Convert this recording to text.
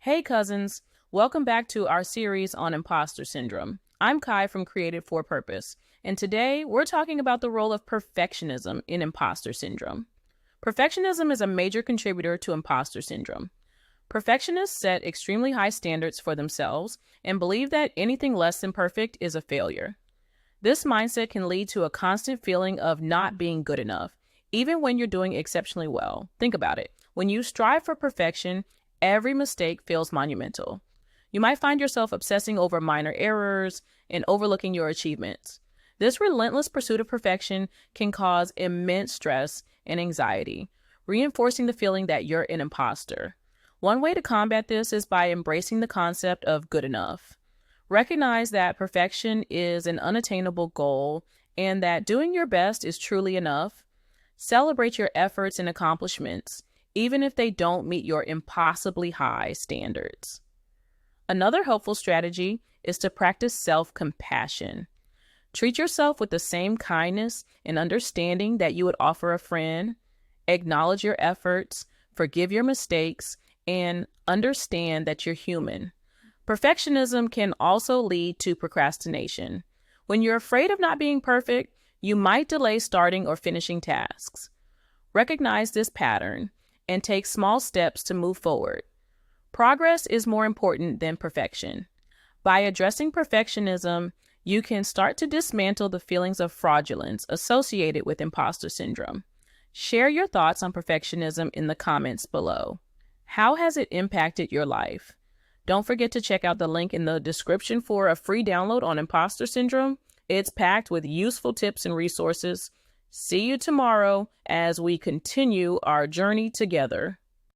Hey cousins, welcome back to our series on imposter syndrome. I'm Kai from Created for Purpose, and today we're talking about the role of perfectionism in imposter syndrome. Perfectionism is a major contributor to imposter syndrome. Perfectionists set extremely high standards for themselves and believe that anything less than perfect is a failure. This mindset can lead to a constant feeling of not being good enough, even when you're doing exceptionally well. Think about it. When you strive for perfection, every mistake feels monumental. You might find yourself obsessing over minor errors and overlooking your achievements. This relentless pursuit of perfection can cause immense stress and anxiety, reinforcing the feeling that you're an imposter. One way to combat this is by embracing the concept of good enough. Recognize that perfection is an unattainable goal and that doing your best is truly enough. Celebrate your efforts and accomplishments, even if they don't meet your impossibly high standards. Another helpful strategy is to practice self-compassion. Treat yourself with the same kindness and understanding that you would offer a friend. Acknowledge your efforts, forgive your mistakes, and understand that you're human. Perfectionism can also lead to procrastination. When you're afraid of not being perfect, you might delay starting or finishing tasks. Recognize this pattern and take small steps to move forward. Progress is more important than perfection. By addressing perfectionism, you can start to dismantle the feelings of fraudulence associated with imposter syndrome. Share your thoughts on perfectionism in the comments below. How has it impacted your life? Don't forget to check out the link in the description for a free download on imposter syndrome. It's packed with useful tips and resources. See you tomorrow as we continue our journey together.